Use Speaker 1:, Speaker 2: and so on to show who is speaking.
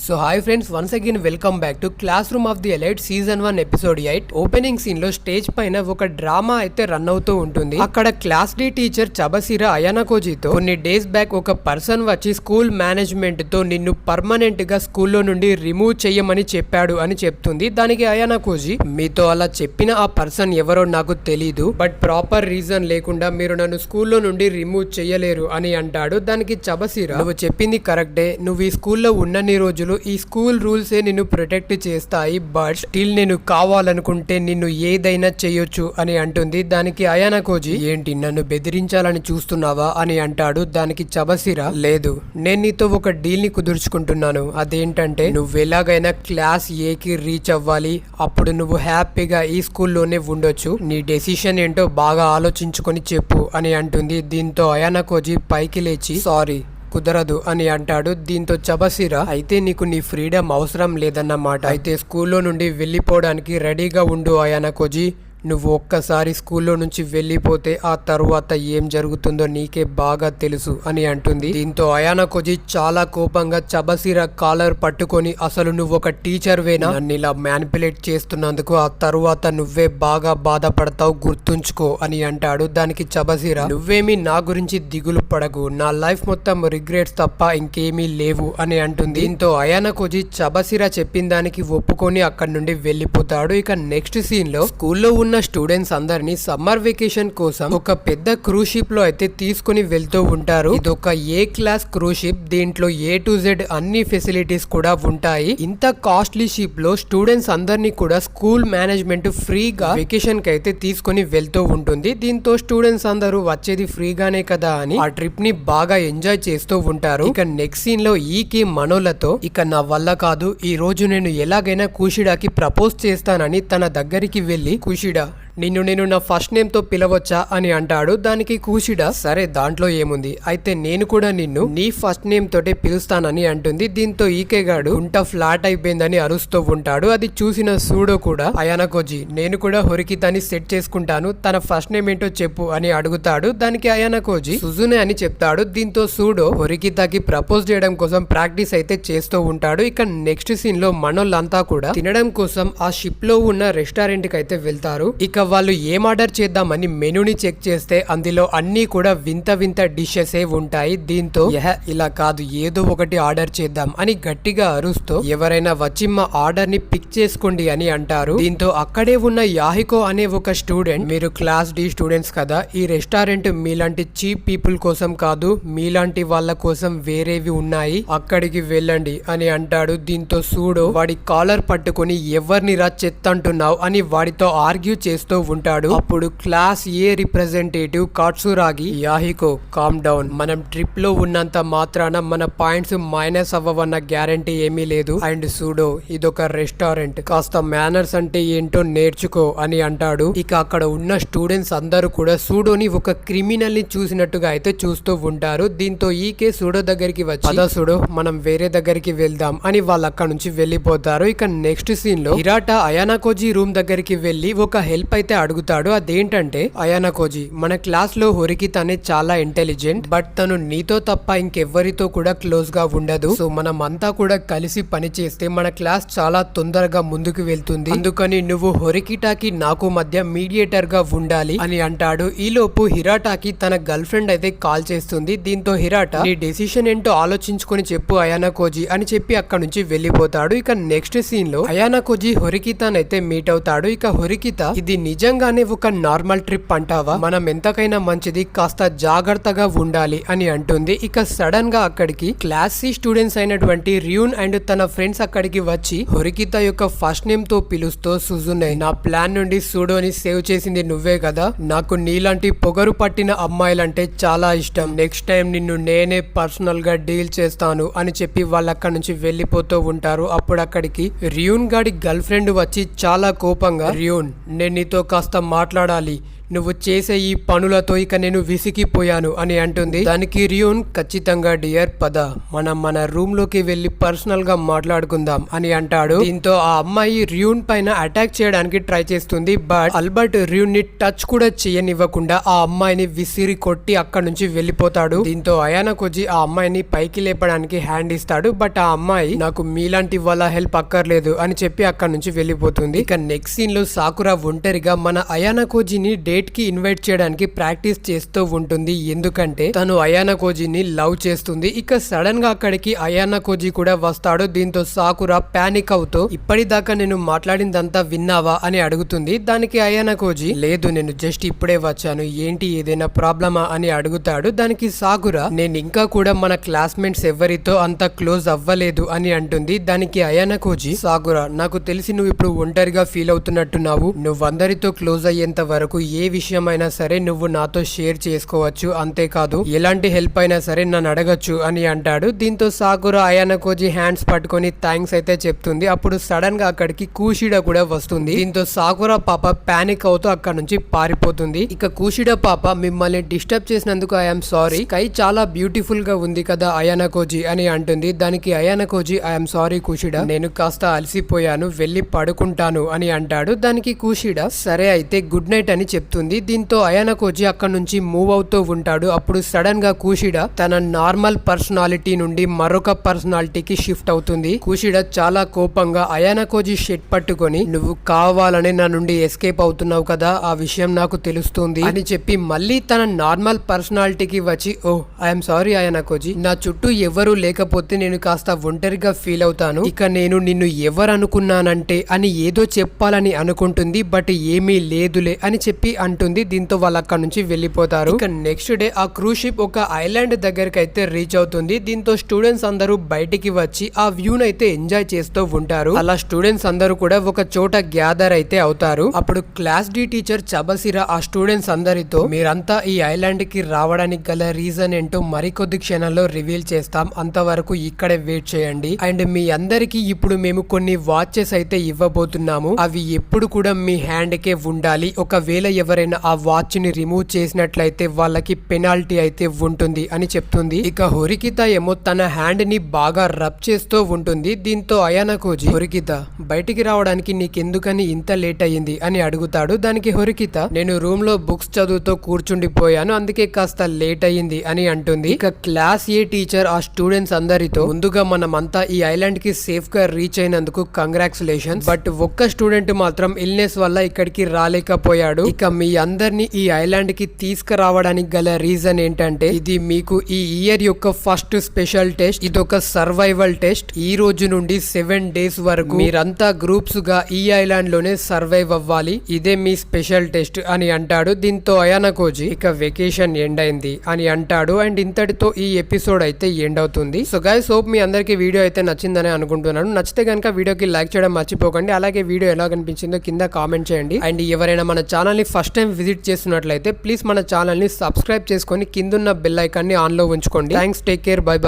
Speaker 1: So hi friends, once again welcome back to classroom of the elite season 1 episode 8. Opening scene లో stage పైన ఒక drama అయితే run అవుతూ ఉంటుంది. అక్కడ క్లాస్ డి టీచర్ చబసిరా అయానాకోజితో కొన్ని డేస్ బ్యాక్ ఒక పర్సన్ వచ్చి స్కూల్ మేనేజ్మెంట్ తో నిన్ను పర్మనెంట్ గా స్కూల్లో నుండి రిమూవ్ చెయ్యమని చెప్పాడు అని చెప్తుంది. దానికి అయానాకోజి, మీతో అలా చెప్పిన ఆ పర్సన్ ఎవరో నాకు తెలీదు, బట్ ప్రాపర్ రీజన్ లేకుండా మీరు నన్ను స్కూల్లో నుండి రిమూవ్ చెయ్యలేరు అని అంటాడు. దానికి చబసిరా, నువ్వు చెప్పింది కరెక్టే, నువ్వు ఈ స్కూల్లో ఉన్నన్ని రోజులు ఈ స్కూల్ రూల్స్ నిన్ను ప్రొటెక్ట్ చేస్తాయి, బట్ స్టిల్ నేను కావాలనుకుంటే నిన్ను ఏదైనా చేయొచ్చు అని అంటుంది. దానికి అయానాకోజి, ఏంటి నన్ను బెదిరించాలని చూస్తున్నావా అని అంటాడు. దానికి చబసిరా, లేదు, నేను నీతో ఒక డీల్ ని కుదుర్చుకుంటున్నాను. అదేంటంటే నువ్వు ఎలాగైనా క్లాస్ ఏకి రీచ్ అవ్వాలి, అప్పుడు నువ్వు హ్యాపీగా ఈ స్కూల్లోనే ఉండొచ్చు. నీ డెసిషన్ ఏంటో బాగా ఆలోచించుకొని చెప్పు అని అంటుంది. దీంతో అయానాకోజి పైకి లేచి, సారీ కుదరదు అని అంటాడు. దీంతో చబసిరా, అయితే నీకు నీ ఫ్రీడమ్ అవసరం లేదన్నమాట, అయితే స్కూల్లో నుండి వెళ్ళిపోవడానికి రెడీగా ఉండు అయానాకోజి. నువ్వు ఒక్కసారి స్కూల్లో నుంచి వెళ్ళిపోతే ఆ తరువాత ఏం జరుగుతుందో నీకే బాగా తెలుసు అని అంటుంది. దీంతో అయానాకోజి చాలా కోపంగా చబసిరా కాలర్ పట్టుకొని, అసలు నువ్వు ఒక టీచర్ వేనా, నన్ను ఇలా మ్యానిపులేట్ చేస్తున్నందుకు ఆ తరువాత నువ్వే బాగా బాధపడతావు, గుర్తుంచుకో అని అంటాడు. దానికి చబసిరా, నువ్వేమీ నా గురించి దిగులు పడకు, నా లైఫ్ మొత్తం రిగ్రెట్స్ తప్ప ఇంకేమీ లేవు అని అంటుంది. దీంతో అయానాకోజి చబసిరా చెప్పిన దానికి ఒప్పుకొని అక్కడి నుండి వెళ్ళిపోతాడు. ఇక నెక్స్ట్ సీన్ లో స్కూల్లో ఉన్న స్టూడెంట్స్ అందరినీ సమ్మర్ వెకేషన్ కోసం ఒక పెద్ద క్రూజ్ షిప్ లో అయితే తీసుకుని వెళ్తూ ఉంటారు. ఇదొక ఏ క్లాస్ క్రూజ్ షిప్, దీంట్లో A to Z అన్ని ఫెసిలిటీస్ కూడా ఉంటాయి. ఇంత కాస్ట్లీ షిప్ లో స్టూడెంట్స్ అందరినీ కూడా స్కూల్ మేనేజ్మెంట్ ఫ్రీగా వెకేషన్ కి అయితే తీసుకుని వెళ్తూ ఉంటుంది. దీంతో స్టూడెంట్స్ అందరూ వచ్చేది ఫ్రీగానే కదా అని ఆ ట్రిప్ ని బాగా ఎంజాయ్ చేస్తూ ఉంటారు. ఇక నెక్స్ట్ సీన్ లో ఈకి మనోలతో, ఇక నా వల్ల కాదు, ఈ రోజు నేను ఎలాగైనా కుషిడాకి ప్రపోజ్ చేస్తానని తన దగ్గరికి వెళ్లి, కుషిడా నేను నా ఫస్ట్ నేమ్ తో పిలవచ్చా అని అంటాడు. దానికి కుషిడా, సరే దాంట్లో ఏముంది, అయితే నేను కూడా నిన్ను నీ ఫస్ట్ నేమ్ తోటే పిలుస్తానని అంటుంది. దీంతో ఈకే గాడు ఉంట ఫ్లాట్ అయిపోయిందని అరుస్తూ ఉంటాడు. అది చూసిన సూడో కూడా, అయానాకోజి నేను కూడా హొరికితాని సెట్ చేసుకుంటాను, తన ఫస్ట్ నేమ్ ఏంటో చెప్పు అని అడుగుతాడు. దానికి అయానాకోజి సుజునే అని చెప్తాడు. దీంతో సూడో హొరికితాకి ప్రపోజ్ చేయడం కోసం ప్రాక్టీస్ అయితే చేస్తూ ఉంటాడు. ఇక నెక్స్ట్ సీన్ లో మనోళ్ళంతా కూడా తినడం కోసం ఆ షిప్ లో ఉన్న రెస్టారెంట్ కి అయితే వెళ్తారు. ఇక వాళ్ళు ఏం ఆర్డర్ చేద్దామని మెనూని చెక్ చేస్తే అందులో అన్ని కూడా వింత వింత డిషెస్ ఏ ఉంటాయి. దీంతో ఇలా కాదు, ఏదో ఒకటి ఆర్డర్ చేద్దాం అని గట్టిగా అరుస్తూ, ఎవరైనా వచ్చి మా ఆర్డర్ ని పిక్ చేసుకోండి అని అంటారు. దీంతో అక్కడే ఉన్న యాహికో అనే ఒక స్టూడెంట్, మీరు క్లాస్ డి స్టూడెంట్స్ కదా, ఈ రెస్టారెంట్ మీలాంటి చీప్ పీపుల్ కోసం కాదు, మీలాంటి వాళ్ళ కోసం వేరేవి ఉన్నాయి, అక్కడికి వెళ్ళండి అని అంటాడు. దీంతో సూడో వాడి కాలర్ పట్టుకొని, ఎవరిని రా చెత్త అంటున్నావు అని వాడితో ఆర్గ్యూ చేస్తూ ఉంటాడు. అప్పుడు క్లాస్ ఏ రిప్రజెంటేటివ్ కాట్సురాగి, యాహికో కామ్ డౌన్, మనం ట్రిప్ లో ఉన్నంత మాత్రాన మన పాయింట్స్ మైనస్ అవ్వవన్న గ్యారంటీ ఏమీ లేదు, అండ్ సూడో ఇదొక రెస్టారెంట్, కాస్త మేనర్స్ అంటే ఏంటో నేర్చుకో అని అంటాడు. ఇక అక్కడ ఉన్న స్టూడెంట్స్ అందరూ కూడా సూడోని ఒక క్రిమినల్ ని చూసినట్టుగా అయితే చూస్తూ ఉంటారు. దీంతో ఈకే సూడో దగ్గరికి వచ్చి, పద సూడో మనం వేరే దగ్గరికి వెళ్దాం అని వాళ్ళు అక్కడ నుంచి వెళ్ళిపోతారు. ఇక నెక్స్ట్ సీన్ లో హిరాటా అయానాకోజి రూమ్ దగ్గరికి వెళ్లి ఒక హెల్ప్ అయితే అడుగుతాడు. అదేంటంటే, అయానాకోజి మన క్లాస్ లో హొరికితానే చాలా ఇంటెలిజెంట్, బట్ తను నీతో తప్ప ఇంకెవ్వరితో కూడా క్లోజ్ గా ఉండదు, సో మనం అంతా కూడా కలిసి పని చేస్తే మన క్లాస్ చాలా తొందరగా ముందుకు వెళ్తుంది, అందుకని నువ్వు హొరికిటాకి నాకు మధ్య మీడియేటర్ గా ఉండాలి అని అంటాడు. ఈలోపు హిరాటాకి తన గర్ల్ ఫ్రెండ్ అయితే కాల్ చేస్తుంది. దీంతో హిరాటా, నీ డెసిషన్ ఏంటో ఆలోచించుకొని చెప్పు అయానాకోజి అని చెప్పి అక్కడ నుంచి వెళ్ళిపోతాడు. ఇక నెక్స్ట్ సీన్ లో అయానాకోజి హొరికితాన్ అయితే మీట్ అవుతాడు. ఇక హొరికితా, ఇది నిజంగానే ఒక నార్మల్ ట్రిప్ అంటావా, మనం ఎంతకైనా మంచిది, కాస్త జాగ్రత్తగా ఉండాలి అని అంటుంది. ఇక సడన్ గా అక్కడికి క్లాస్ సి స్టూడెంట్స్ అయినటువంటి రియూన్ అండ్ తన ఫ్రెండ్స్ అక్కడికి వచ్చి హొరికితా యొక్క ఫస్ట్ నేమ్ తో పిలుస్తూ, సుజునే నా ప్లాన్ నుండి సూడోని సేవ్ చేసింది నువ్వే కదా, నాకు నీలాంటి పొగరు పట్టిన అమ్మాయిలంటే చాలా ఇష్టం, నెక్స్ట్ టైం నిన్ను నేనే పర్సనల్ గా డీల్ చేస్తాను అని చెప్పి వాళ్ళు అక్కడ నుంచి వెళ్ళిపోతూ ఉంటారు. అప్పుడు అక్కడికి రియూన్ గాడి గర్ల్ ఫ్రెండ్ వచ్చి చాలా కోపంగా, రియూన్ నేను నీతో కాస్త మాట్లాడాలి, నువ్వు చేసే ఈ పనులతో ఇక నేను విసిగిపోయాను అని అంటుంది. దానికి రియూన్ ఖచ్చితంగా డియర్ పద మనం మన రూమ్ లోకి వెళ్లి పర్సనల్ గా మాట్లాడుకుందాం అని అంటాడు. దీంతో ఆ అమ్మాయి రియూన్ పైన అటాక్ చేయడానికి ట్రై చేస్తుంది. బట్ ఆల్బర్ట్ రియూన్ ని టచ్ కూడా చేయనివ్వకుండా ఆ అమ్మాయిని విసిరి కొట్టి అక్కడ నుంచి వెళ్లిపోతాడు. దీంతో అయానా కోజీ ఆ అమ్మాయిని పైకి లేపడానికి హ్యాండ్ ఇస్తాడు. బట్ ఆ అమ్మాయి నాకు మీలాంటి వాళ్ళ హెల్ప్ అక్కర్లేదు అని చెప్పి అక్కడ నుంచి వెళ్లిపోతుంది. ఇక నెక్స్ట్ సీన్ లో సాకురా ఒంటరిగా మన అయానా కోజీని డేట్ కి ఇన్వైట్ చేయడానికి ప్రాక్టీస్ చేస్తూ ఉంటుంది. ఎందుకంటే తను అయానా కోజీని లవ్ చేస్తుంది. ఇక సడన్ గా అక్కడికి అయానా కోజీ కూడా వస్తాడు. దీంతో సాకురా పానిక్ అవుతూ ఇప్పటిదాకా నేను మాట్లాడిందంతా విన్నావా అని అడుగుతుంది. దానికి అయానా కోజీ లేదు నేను జస్ట్ ఇప్పుడే వచ్చాను, ఏంటి ఏదైనా ప్రాబ్లమా అని అడుగుతాడు. దానికి సాకురా నేను ఇంకా కూడా మన క్లాస్మేట్స్ ఎవరితో అంత క్లోజ్ అవ్వలేదు అని అంటుంది. దానికి అయానా కోజీ సాకురా నాకు తెలిసి నువ్వు ఇప్పుడు ఒంటరిగా ఫీల్ అవుతున్నట్టున్నావు, నువ్వందరితో క్లోజ్ అయ్యేంత వరకు ఏ విషయమైనా సరే నువ్వు నాతో షేర్ చేసుకోవచ్చు, అంతేకాదు ఎలాంటి హెల్ప్ అయినా సరే నన్ను అడగచ్చు అని అంటాడు. దీంతో సాకురా అయానా కోజీ హ్యాండ్స్ పట్టుకొని థ్యాంక్స్ అయితే చెప్తుంది. అప్పుడు సడన్ గా అక్కడికి కూషిడా కూడా వస్తుంది. దీంతో సాకురా పాప పానిక్ అవుతూ అక్కడ నుంచి పారిపోతుంది. ఇక కూషిడా పాప మిమ్మల్ని డిస్టర్బ్ చేసినందుకు ఐఎమ్ సారీ, స్కై చాలా బ్యూటిఫుల్ గా ఉంది కదా అయానా కోజీ అని అంటుంది. దానికి అయానా కోజీ ఐఎమ్ సారీ కూషిడా, నేను కాస్త అలసిపోయాను, వెళ్ళి పడుకుంటాను అని అంటాడు. దానికి కూషిడా సరే అయితే గుడ్ నైట్ అని చెప్తుంది. దీంతో అయానా కోజీ అక్కడ నుంచి మూవ్ అవుతూ ఉంటాడు. అప్పుడు సడన్ గా కూషిడా తన నార్మల్ పర్సనాలిటీ నుండి మరొక పర్సనాలిటీకి షిఫ్ట్ అవుతుంది. కూషిడా చాలా కోపంగా అయానా కోజీ షెట్ పట్టుకొని నువ్వు కావాలని నా నుండి ఎస్కేప్ అవుతున్నావు కదా, ఆ విషయం నాకు తెలుస్తుంది అని చెప్పి మళ్ళీ తన నార్మల్ పర్సనాలిటీకి వచ్చి ఓ ఐఎమ్ సారీ అయానా కోజీ, నా చుట్టూ ఎవరు లేకపోతే నేను కాస్త ఒంటరిగా ఫీల్ అవుతాను, ఇక నేను నిన్ను ఎవరు అనుకున్నానంటే అని ఏదో చెప్పాలని అనుకుంటుంది. బట్ ఏమీ లేదులే అని చెప్పి అంటుంది. దీంతో వాళ్ళు అక్కడ నుంచి వెళ్లిపోతారు. ఇక నెక్స్ట్ డే ఆ క్రూజ్ షిప్ ఒక ఐలాండ్ దగ్గరికి అయితే రీచ్ అవుతుంది. దీంతో స్టూడెంట్స్ అందరూ బయటికి వచ్చి ఆ వ్యూన్ అయితే ఎంజాయ్ చేస్తూ ఉంటారు. అలా స్టూడెంట్స్ అందరూ కూడా ఒక చోట గ్యాదర్ అయితే అవుతారు. అప్పుడు క్లాస్ డి టీచర్ చబసిరా ఆ స్టూడెంట్స్ అందరితో మీరంతా ఈ ఐలాండ్ కి రావడానికి గల రీజన్ ఏంటో మరికొద్ది క్షణాల్లో రివీల్ చేస్తాం, అంతవరకు ఇక్కడే వెయిట్ చేయండి. అండ్ మీ అందరికి ఇప్పుడు మేము కొన్ని వాచెస్ అయితే ఇవ్వబోతున్నాము, అవి ఎప్పుడు కూడా మీ హ్యాండ్ కే ఉండాలి, ఒకవేళ ఎవరైనా ఆ వాచ్ ని రిమూవ్ చేసినట్లయితే వాళ్ళకి పెనాల్టీ అయితే ఉంటుంది అని చెప్తుంది. ఇక హొరికిత ఏమో తన హ్యాండ్ ని బాగా రబ్ చేస్తూ ఉంటుంది. దీంతో అయానా కోజీ హొరికిత బయటికి రావడానికి నీకెందుకని ఇంత లేట్ అయ్యింది అని అడుగుతాడు. దానికి హొరికిత నేను రూమ్ లో బుక్స్ చదువుతూ కూర్చుండిపోయాను, అందుకే కాస్త లేట్ అయ్యింది అని అంటుంది. ఇక క్లాస్ ఏ టీచర్ ఆ స్టూడెంట్స్ అందరితో ముందుగా మనమంతా ఈ ఐలాండ్ కి సేఫ్ గా రీచ్ అయినందుకు కంగ్రాచులేషన్స్, బట్ ఒక్క స్టూడెంట్ మాత్రం ఇల్నెస్ వల్ల ఇక్కడికి రాలేకపోయాడు. ఇక మీ అందరినీ ఈ ఐలాండ్ కి తీసుకురావడానికి గల రీజన్ ఏంటంటే ఇది మీకు ఈ ఇయర్ యొక్క ఫస్ట్ స్పెషల్ టెస్ట్, ఇదొక సర్వైవల్ టెస్ట్. ఈ రోజు నుండి 7 days వరకు మీరంతా గ్రూప్స్ గా ఈ ఐలాండ్ లోనే సర్వైవ్ అవ్వాలి, ఇదే మీ స్పెషల్ టెస్ట్ అని అంటాడు. దీంతో అయానా కోజీ ఇక వెకేషన్ ఎండ్ అయింది అని అంటాడు. అండ్ ఇంతటితో ఈ ఎపిసోడ్ అయితే ఎండ్ అవుతుంది. సో గైస్ హోప్ మీ అందరికి వీడియో అయితే నచ్చిందని అనుకుంటున్నాను. నచ్చితే కనుక వీడియోకి లైక్ చేయడం మర్చిపోకండి. అలాగే వీడియో ఎలా కనిపించిందో కింద కామెంట్ చేయండి. అండ్ ఎవరైనా మన ఛానల్ ని ఫస్ట్ టైం విజిట్ చేస్తున్నట్లయితే ప్లీజ్ మన ఛానల్ ని సబ్స్క్రైబ్ చేసుకొని కిందున్న బెల్ ఐకాన్ ని ఆన్ లో ఉంచుకోండి. Thanks, take care, by by.